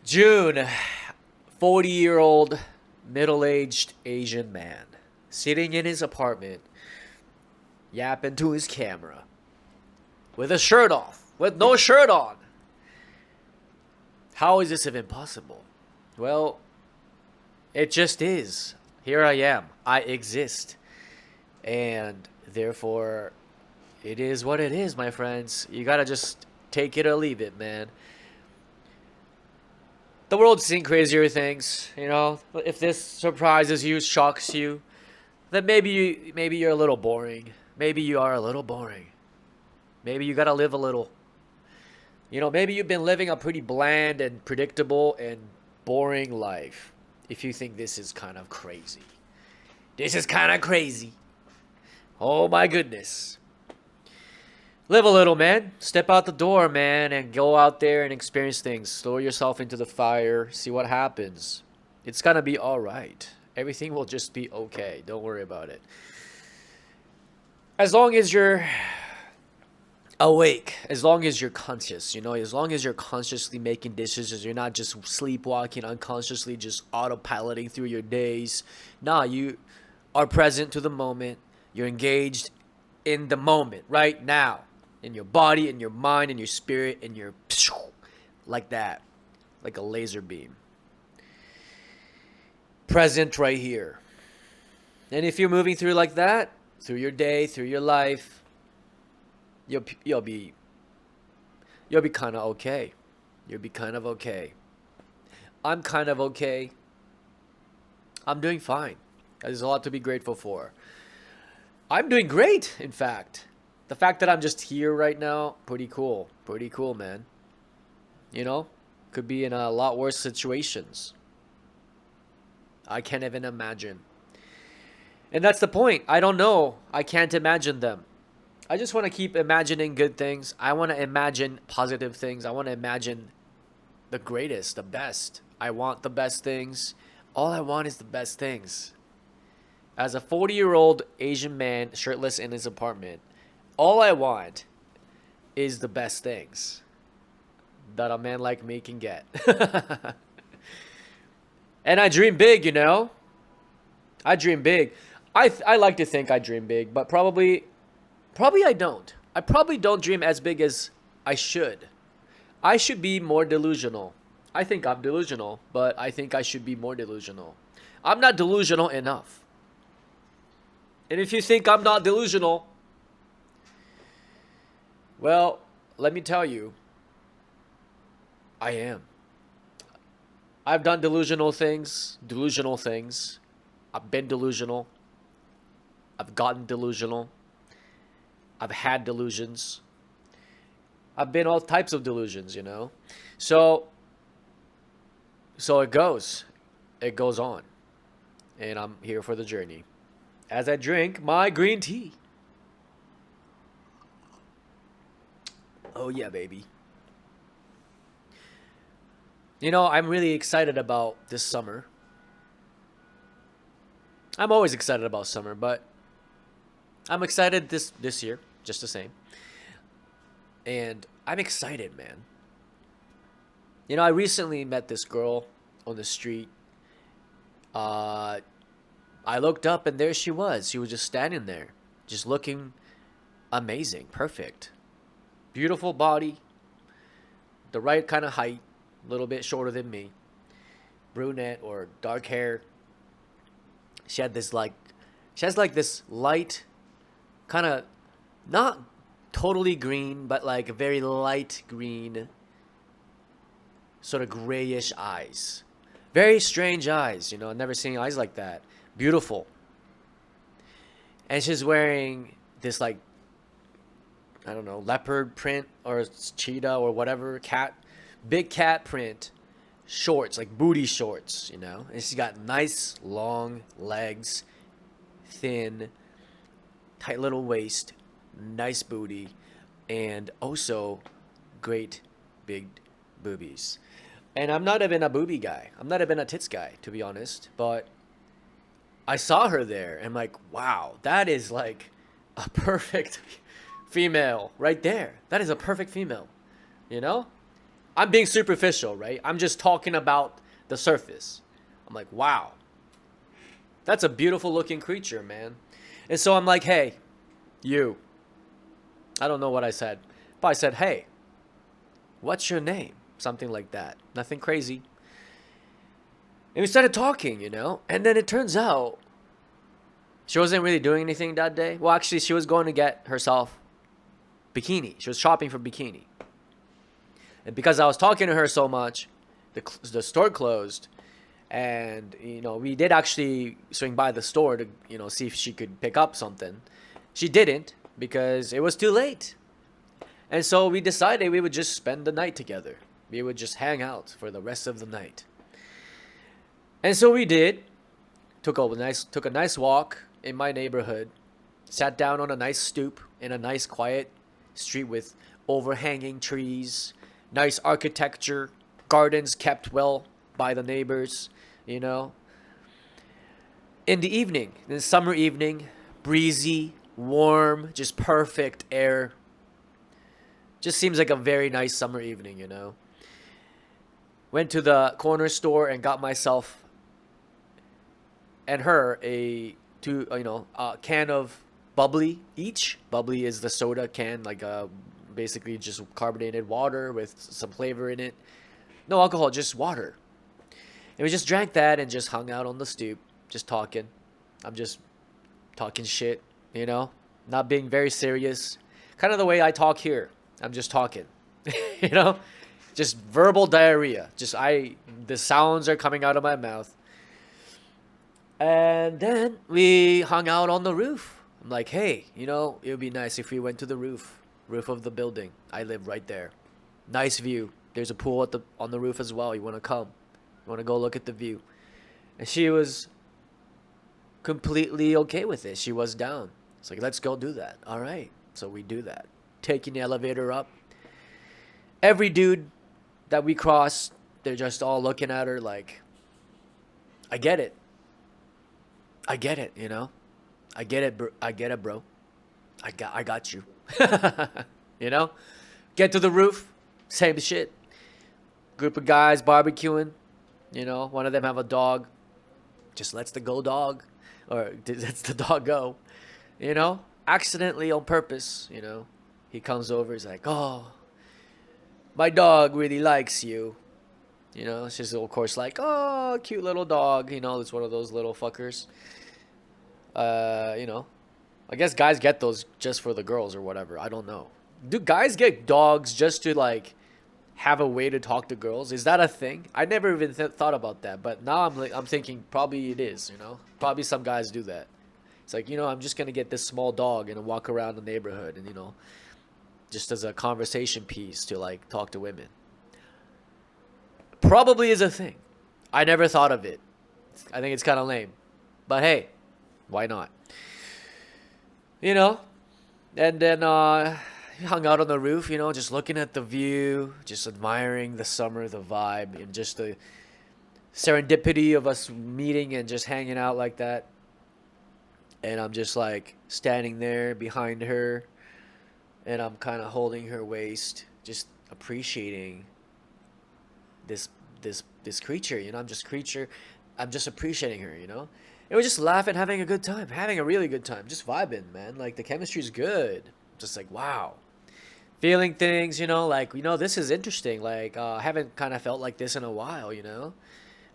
June, 40-year-old middle-aged Asian man sitting in his apartment, yapping to his camera with a shirt off, with no shirt on. How is this even possible? Well, it just is. Here I am. I exist. And therefore, it is what it is, my friends. You gotta just take it or leave it, man. The world's seen crazier things, you know. If this surprises you, shocks you, then maybe you're a little boring. Maybe you are a little boring. Maybe you gotta live a little. Maybe you've been living a pretty bland and predictable and boring life. If you think this is kind of crazy, this is kind of crazy. Oh my goodness. Live a little, man. Step out the door, man, and go out there and experience things. Throw yourself into the fire. See what happens. It's gonna be all right. Everything will just be okay. Don't worry about it. As long as you're awake, as long as you're conscious, as long as you're consciously making decisions, you're not just sleepwalking unconsciously, just autopiloting through your days. Nah, you are present to the moment. You're engaged in the moment, right now, in your body, in your mind, in your spirit, in your like that, like a laser beam. Present right here. And if you're moving through like that, through your day, through your life, you'll be kind of okay. You'll be kind of okay. I'm kind of okay. I'm doing fine. There's a lot to be grateful for. I'm doing great, in fact. The fact that I'm just here right now, pretty cool. Pretty cool, man. Could be in a lot worse situations. I can't even imagine. And that's the point. I don't know. I can't imagine them. I just want to keep imagining good things. I want to imagine positive things. I want to imagine the greatest, the best. I want the best things. All I want is the best things. As a 40-year-old Asian man shirtless in his apartment, all I want is the best things that a man like me can get. And I dream big, I dream big. I like to think I dream big, but probably I don't. I probably don't dream as big as I should. I should be more delusional. I think I'm delusional, but I think I should be more delusional. I'm not delusional enough. And if you think I'm not delusional, well, let me tell you, I am. I've done delusional things. I've been delusional. I've gotten delusional. I've had delusions. I've been all types of delusions, So it goes. It goes on. And I'm here for the journey. As I drink my green tea. Oh yeah, baby. I'm really excited about this summer. I'm always excited about summer, but I'm excited this year, just the same. And I'm excited, man. I recently met this girl on the street. I looked up and there she was. She was just standing there, just looking amazing, perfect. Beautiful body, the right kind of height, a little bit shorter than me. Brunette or dark hair. She has like this light, kind of not totally green, but like a very light green, sort of grayish eyes. Very strange eyes, I've never seen eyes like that. Beautiful. And she's wearing this like, I don't know, leopard print or cheetah or whatever, big cat print shorts, like booty shorts, And she's got nice long legs, thin, tight little waist, nice booty, and also great big boobies. And I'm not even a booby guy. I'm not even a tits guy, to be honest. But I saw her there and I'm like, wow, that is like a perfect female right there. That is a perfect female, you know? I'm being superficial, right? I'm just talking about the surface. I'm like, wow, that's a beautiful looking creature, man. And so I'm like, hey, you. I don't know what I said, but I said, hey, what's your name? Something like that. Nothing crazy. And we started talking, and then it turns out she wasn't really doing anything that day. Well, actually, she was going to get herself bikini. She was shopping for bikini. And because I was talking to her so much, the store closed. And, we did actually swing by the store to, see if she could pick up something. She didn't because it was too late. And so we decided we would just spend the night together. We would just hang out for the rest of the night. And so we did. Took a nice walk in my neighborhood. Sat down on a nice stoop in a nice quiet street with overhanging trees, nice architecture, gardens kept well by the neighbors, In the evening, in the summer evening, breezy, warm, just perfect air. Just seems like a very nice summer evening, Went to the corner store and got myself and her a can of bubbly each. Bubbly is the soda can, like basically just carbonated water with some flavor in it. No alcohol, just water. And we just drank that and just hung out on the stoop, just talking. I'm just talking shit, not being very serious. Kind of the way I talk here. I'm just talking, just verbal diarrhea. The sounds are coming out of my mouth. And then we hung out on the roof. I'm like, hey, it would be nice if we went to the roof of the building. I live right there. Nice view. There's a pool on the roof as well. You want to come? You want to go look at the view? And she was completely okay with it. She was down. It's like, let's go do that. All right. So we do that. Taking the elevator up. Every dude that we cross, they're just all looking at her like, I get it. I get it, I get it, bro. I get it, bro. I got you. Get to the roof, same shit. Group of guys barbecuing. One of them have a dog. Just lets the dog go. Accidentally on purpose. He comes over. He's like, oh, my dog really likes you. She's of course like, oh, cute little dog. It's one of those little fuckers. I guess guys get those just for the girls or whatever. I don't know. Do guys get dogs just to like have a way to talk to girls? Is that a thing? I never even thought about that. But now I'm thinking probably it is. Probably some guys do that. It's like, I'm just gonna get this small dog and walk around the neighborhood and just as a conversation piece to like talk to women. Probably is a thing. I never thought of it. I think it's kind of lame. But hey, why not? And then hung out on the roof, just looking at the view, just admiring the summer, the vibe, and just the serendipity of us meeting and just hanging out like that. And I'm just like standing there behind her, and I'm kind of holding her waist, just appreciating this creature. I'm just appreciating her. And we're just laughing, having a good time, having a really good time, just vibing, man. Like the chemistry's good. Just like, wow. Feeling things, like, this is interesting. Like, I haven't kind of felt like this in a while,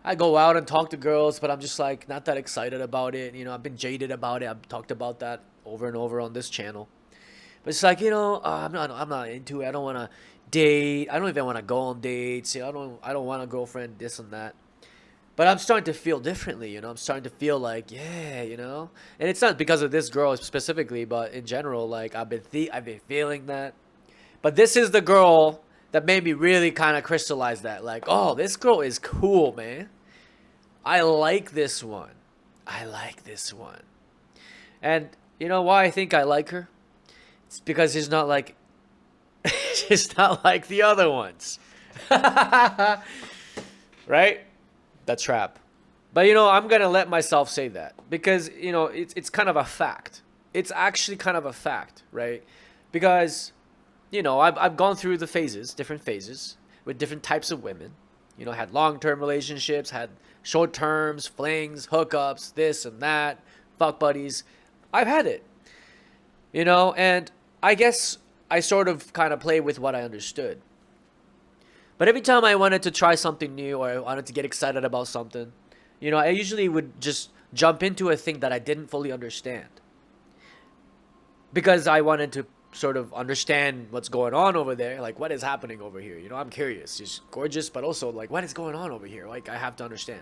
I go out and talk to girls, but I'm just like not that excited about it. I've been jaded about it. I've talked about that over and over on this channel. But it's like, I'm not into it. I don't want to date. I don't even want to go on dates. I don't want a girlfriend, this and that. But I'm starting to feel differently, I'm starting to feel like, yeah, And it's not because of this girl specifically, but in general, like I've been feeling that. But this is the girl that made me really kind of crystallize that. Like, oh, this girl is cool, man. I like this one. And you know why I think I like her? It's because she's not like she's not like the other ones. Right? The trap. But I'm gonna let myself say that because it's kind of a fact. It's actually kind of a fact, right? Because I've gone through the phases, different phases. with different types of women. Had long-term relationships, had short terms, flings, hookups, this and that, fuck buddies. I've had it, and I guess I sort of kind of play with what I understood. But every time I wanted to try something new or I wanted to get excited about something, I usually would just jump into a thing that I didn't fully understand. Because I wanted to sort of understand what's going on over there. Like, what is happening over here? I'm curious. She's gorgeous, but also, like, what is going on over here? Like, I have to understand.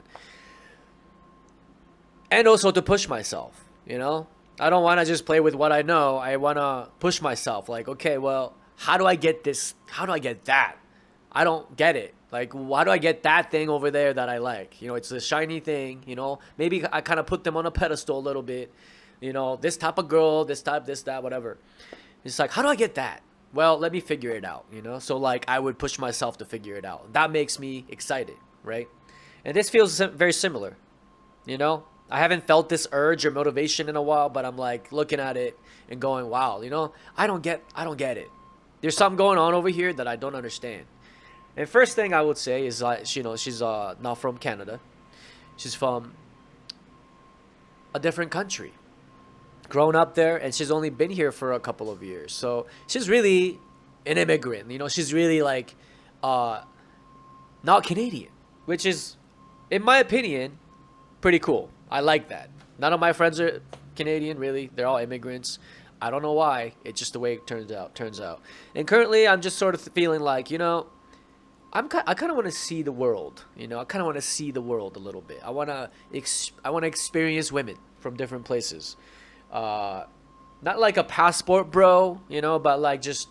And also to push myself, I don't want to just play with what I know. I want to push myself. Like, okay, well, how do I get this? How do I get that? I don't get it. Like, why do I get that thing over there that I like? It's a shiny thing, Maybe I kind of put them on a pedestal a little bit. This type of girl, this type, this, that, whatever. It's like, how do I get that? Well, let me figure it out, So, like, I would push myself to figure it out. That makes me excited, right? And this feels very similar, I haven't felt this urge or motivation in a while, but I'm, like, looking at it and going, wow, I don't get it. There's something going on over here that I don't understand. And first thing I would say is, she's not from Canada. She's from a different country. Grown up there, and she's only been here for a couple of years. So she's really an immigrant. She's really like not Canadian, which is, in my opinion, pretty cool. I like that. None of my friends are Canadian, really. They're all immigrants. I don't know why. It's just the way it turns out. And currently, I'm just sort of feeling like, I kind of want to see the world. I kind of want to see the world a little bit. I want to experience women from different places. Not like a passport bro, but like just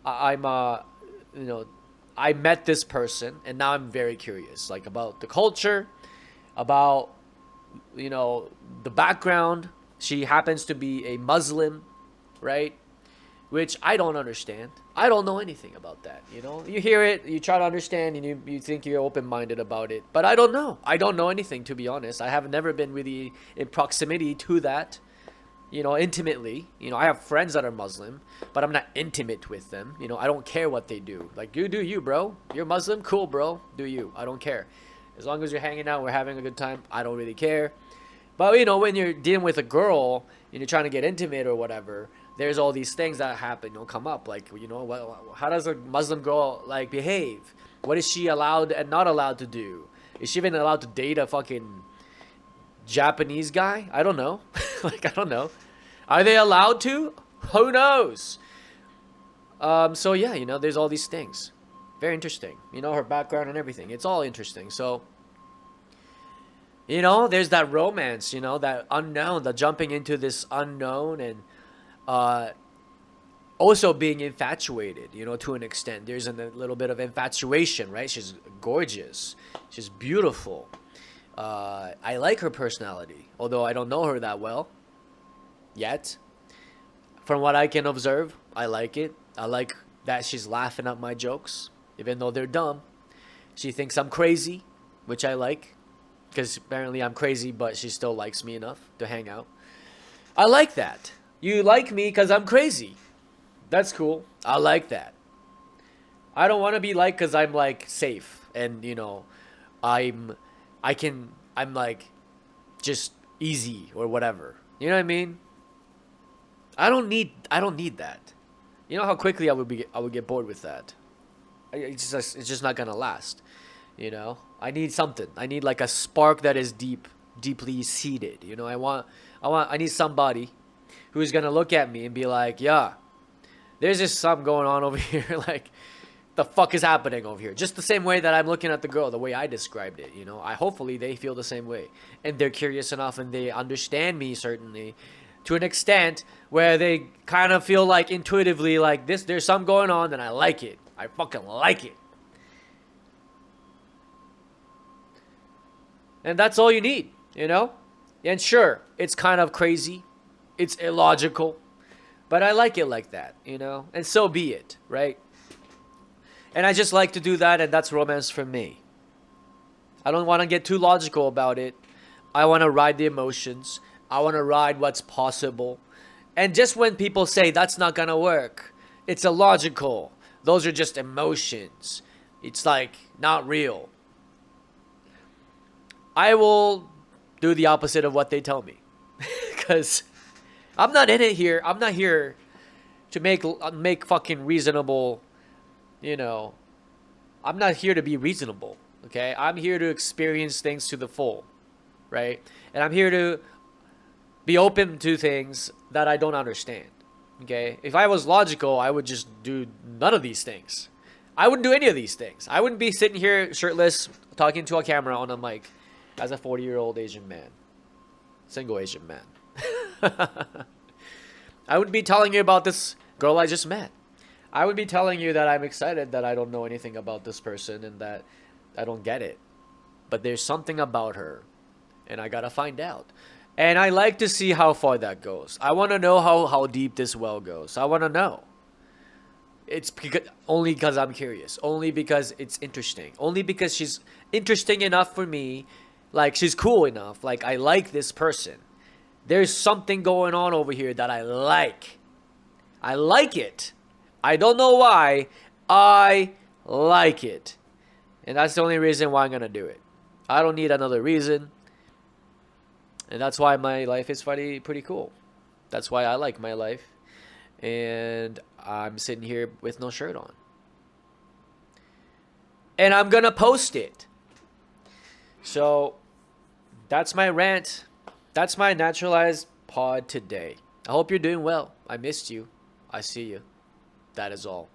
I met this person and now I'm very curious, like about the culture, about the background. She happens to be a Muslim, right? Which I don't understand. I don't know anything about that, You hear it, you try to understand, and you think you're open-minded about it. But I don't know. I don't know anything, to be honest. I have never been really in proximity to that, intimately. I have friends that are Muslim, but I'm not intimate with them. I don't care what they do. Like, you do you, bro. You're Muslim? Cool, bro. Do you. I don't care. As long as you're hanging out, we're having a good time, I don't really care. But, when you're dealing with a girl and you're trying to get intimate or whatever, there's all these things that happen, come up. Like, how does a Muslim girl, like, behave? What is she allowed and not allowed to do? Is she even allowed to date a fucking Japanese guy? I don't know. Like, I don't know. Are they allowed to? Who knows? So, yeah, there's all these things. Very interesting. Her background and everything. It's all interesting. So, there's that romance, that unknown, the jumping into this unknown, and also being infatuated, to an extent. There's a little bit of infatuation, right? She's gorgeous. She's beautiful. I like her personality, although I don't know her that well yet. From what I can observe, I like it. I like that she's laughing at my jokes, even though they're dumb. She thinks I'm crazy, which I like, because apparently I'm crazy, but she still likes me enough to hang out. I like that. You like me because I'm crazy. That's cool. I like that. I don't want to be like because I'm like safe and I'm like just easy or whatever. You know what I mean? I don't need that. You know how quickly I would get bored with that. It's just not gonna last. I need something. I need like a spark that is deeply seated. I need somebody who's gonna look at me and be like, yeah, there's just something going on over here. Like, the fuck is happening over here? Just the same way that I'm looking at the girl, the way I described it. Hopefully they feel the same way, and they're curious enough, and they understand me certainly, to an extent where they kind of feel like intuitively like this. There's something going on, and I like it. I fucking like it. And that's all you need, And sure, it's kind of crazy. It's illogical. But I like it like that, And so be it, right? And I just like to do that, and that's romance for me. I don't want to get too logical about it. I want to ride the emotions. I want to ride what's possible. And just when people say that's not going to work, it's illogical, those are just emotions, It's like not real. I will do the opposite of what they tell me. Because I'm not in it here. I'm not here to make fucking reasonable, you know, I'm not here to be reasonable, okay? I'm here to experience things to the full, right? And I'm here to be open to things that I don't understand, okay? If I was logical, I would just do none of these things. I wouldn't do any of these things. I wouldn't be sitting here shirtless talking to a camera on a mic as a 40-year-old Asian man, single Asian man. I would be telling you about this girl I just met. I would be telling you that I'm excited that I don't know anything about this person and that I don't get it. But there's something about her, and I gotta find out. And I like to see how far that goes. I want to know how deep this well goes. I want to know. It's only because I'm curious. Only because it's interesting. Only because she's interesting enough for me. Like, she's cool enough. Like, I like this person. There's something going on over here that I like. I like it. I don't know why. I like it. And that's the only reason why I'm going to do it. I don't need another reason. And that's why my life is pretty cool. That's why I like my life. And I'm sitting here with no shirt on. And I'm going to post it. So that's my rant. That's my naturalized pod today. I hope you're doing well. I missed you. I see you. That is all.